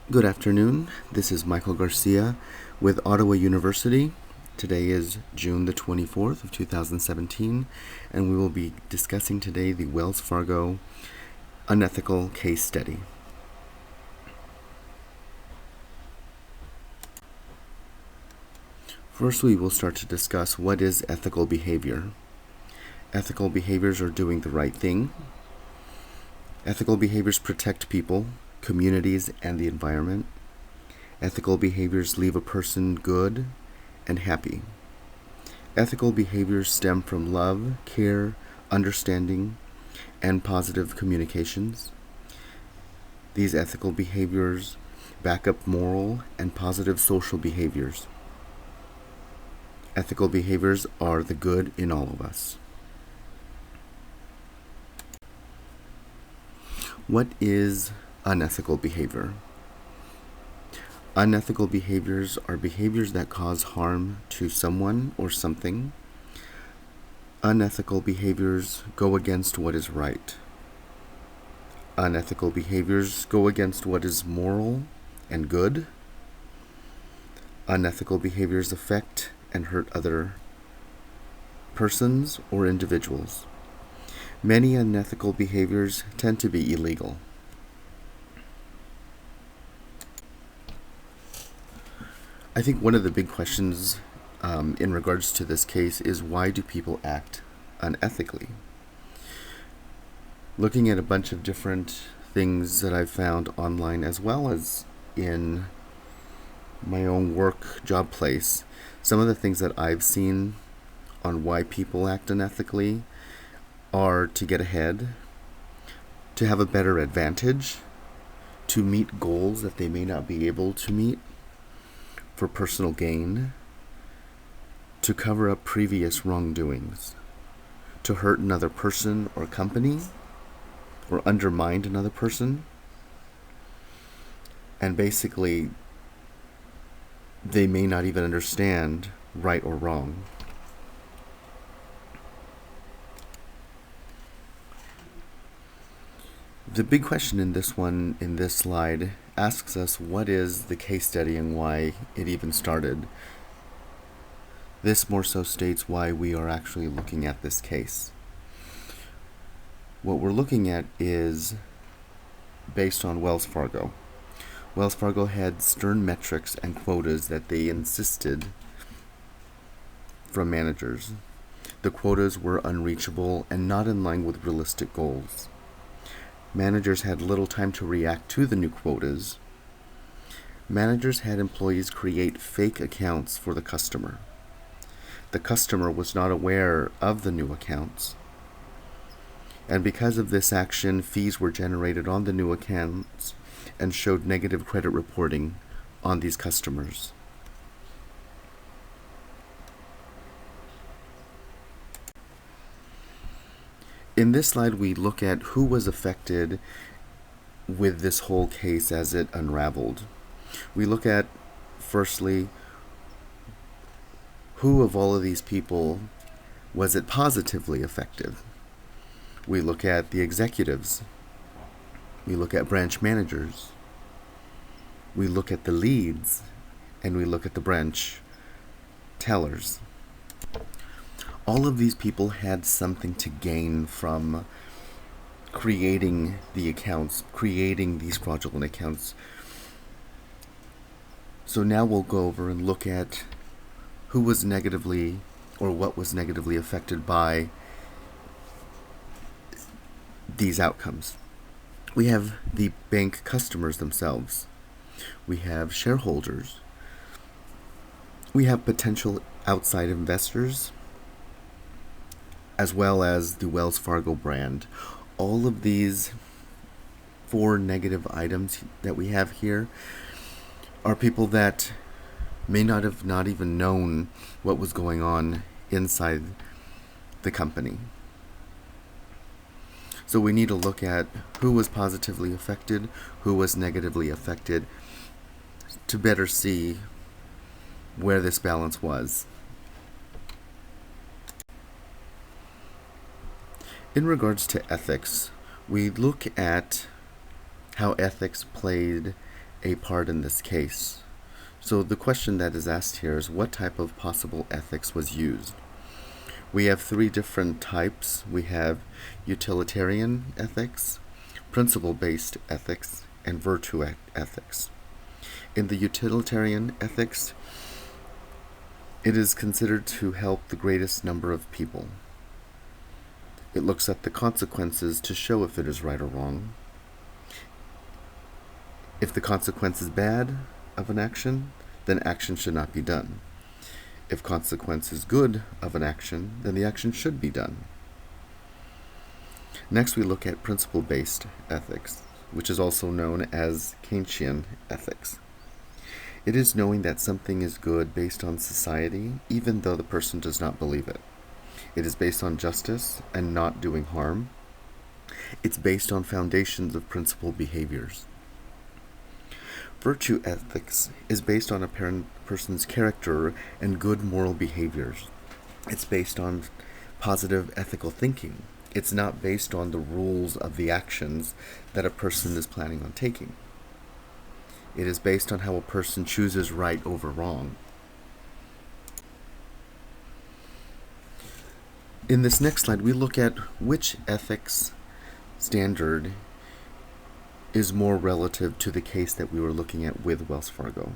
Good afternoon. This is Michael Garcia with Ottawa University. Today is June the 24th of 2017, and we will be discussing today the Wells Fargo Unethical case study. First, we will start to discuss what is ethical behavior. Ethical behaviors are doing the right thing. Ethical behaviors protect people, communities, and the environment. Ethical behaviors leave a person good and happy. Ethical behaviors stem from love, care, understanding, and positive communications. These ethical behaviors back up moral and positive social behaviors. Ethical behaviors are the good in all of us. What is unethical behavior? Unethical behaviors are behaviors that cause harm to someone or something. Unethical behaviors go against what is right. Unethical behaviors go against what is moral and good. Unethical behaviors affect and hurt other persons or individuals. Many unethical behaviors tend to be illegal. I think one of the big questions in regards to this case is, why do people act unethically? Looking at a bunch of different things that I've found online, as well as in my own work job place, some of the things that I've seen on why people act unethically are to get ahead, to have a better advantage, to meet goals that they may not be able to meet, for personal gain, to cover up previous wrongdoings, to hurt another person or company, or undermine another person. And basically, they may not even understand right or wrong. The big question in this slide, asks us what is the case study and why it even started. This more so states why we are actually looking at this case. What we're looking at is based on Wells Fargo. Wells Fargo had stern metrics and quotas that they insisted from managers. The quotas were unreachable and not in line with realistic goals. Managers had little time to react to the new quotas. Managers had employees create fake accounts for the customer. The customer was not aware of the new accounts. And because of this action, fees were generated on the new accounts and showed negative credit reporting on these customers. In this slide, we look at who was affected with this whole case as it unraveled. We look at, firstly, who of all of these people was it positively affected? We look at the executives. We look at branch managers. We look at the leads. And we look at the branch tellers. All of these people had something to gain from creating the accounts, creating these fraudulent accounts. So now we'll go over and look at who was negatively, or what was negatively affected by these outcomes. We have the bank customers themselves. We have shareholders. We have potential outside investors, as well as the Wells Fargo brand. All of these 4 negative items that we have here are people that may not have not even known what was going on inside the company. So we need to look at who was positively affected, who was negatively affected, to better see where this balance was. In regards to ethics, we look at how ethics played a part in this case. So the question that is asked here is, what type of possible ethics was used? We have three different types. We have utilitarian ethics, principle-based ethics, and virtue ethics. In the utilitarian ethics, it is considered to help the greatest number of people. It looks at the consequences to show if it is right or wrong. If the consequence is bad of an action, then action should not be done. If consequence is good of an action, then the action should be done. Next, we look at principle-based ethics, which is also known as Kantian ethics. It is knowing that something is good based on society, even though the person does not believe it. It is based on justice and not doing harm. It's based on foundations of principled behaviors. Virtue ethics is based on a person's character and good moral behaviors. It's based on positive ethical thinking. It's not based on the rules of the actions that a person is planning on taking. It is based on how a person chooses right over wrong. In this next slide, we look at which ethics standard is more relative to the case that we were looking at with Wells Fargo.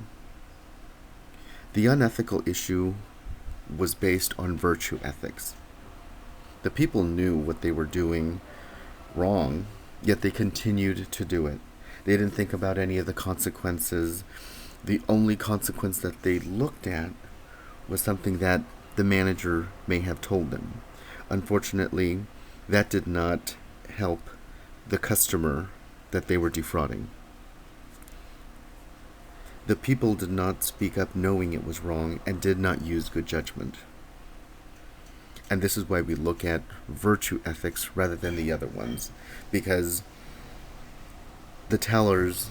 The unethical issue was based on virtue ethics. The people knew what they were doing wrong, yet they continued to do it. They didn't think about any of the consequences. The only consequence that they looked at was something that the manager may have told them. Unfortunately, that did not help the customer that they were defrauding. The people did not speak up knowing it was wrong and did not use good judgment. And this is why we look at virtue ethics rather than the other ones, because the tellers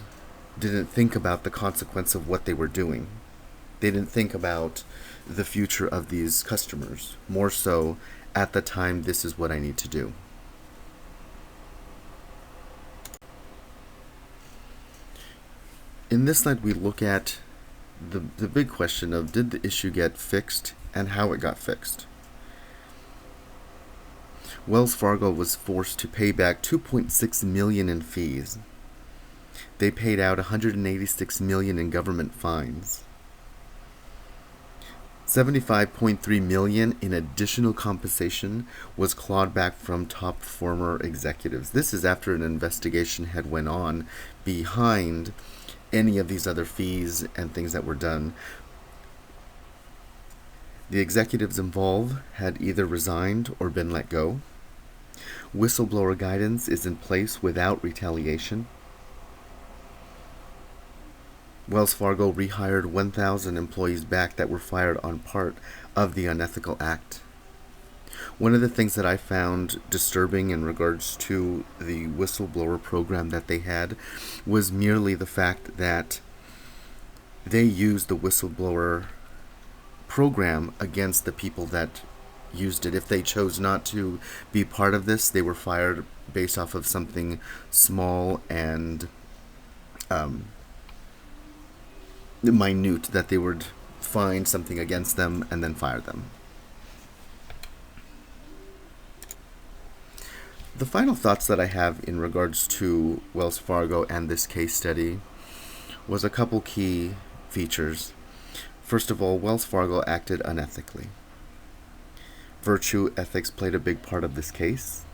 didn't think about the consequence of what they were doing. They didn't think about the future of these customers. More so, at the time, this is what I need to do. In this slide, we look at the big question of, did the issue get fixed and how it got fixed? Wells Fargo was forced to pay back $2.6 million in fees. They paid out $186 million in government fines. $75.3 million in additional compensation was clawed back from top former executives. This is after an investigation had went on behind any of these other fees and things that were done. The executives involved had either resigned or been let go. Whistleblower guidance is in place without retaliation. Wells Fargo rehired 1,000 employees back that were fired on part of the Unethical Act. One of the things that I found disturbing in regards to the whistleblower program that they had was merely the fact that they used the whistleblower program against the people that used it. If they chose not to be part of this, they were fired based off of something small and minute, that they would find something against them and then fire them. The final thoughts that I have in regards to Wells Fargo and this case study was a couple key features. First of all, Wells Fargo acted unethically. Virtue ethics played a big part of this case.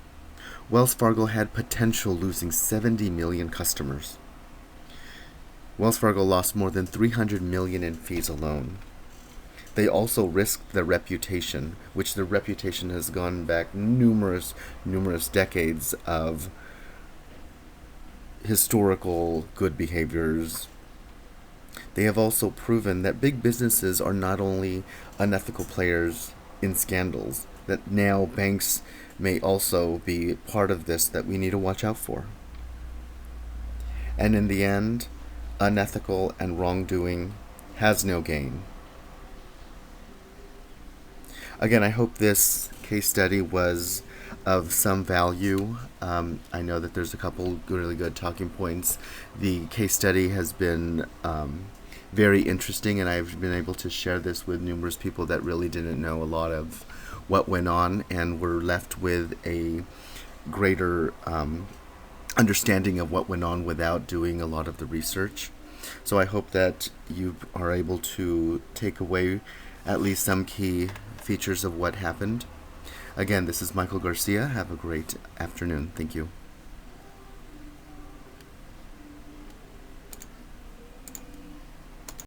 Wells Fargo had potential losing 70 million customers. Wells Fargo lost more than $300 million in fees alone. They also risked their reputation, which their reputation has gone back numerous decades of historical good behaviors. They have also proven that big businesses are not only unethical players in scandals, that now banks may also be part of this that we need to watch out for. And in the end, unethical and wrongdoing has no gain. Again, I hope this case study was of some value. I know that there's a couple really good talking points. The case study has been very interesting, and I've been able to share this with numerous people that really didn't know a lot of what went on and were left with a greater understanding of what went on without doing a lot of the research. So I hope that you are able to take away at least some key features of what happened. Again, this is Michael Garcia. Have a great afternoon. Thank you.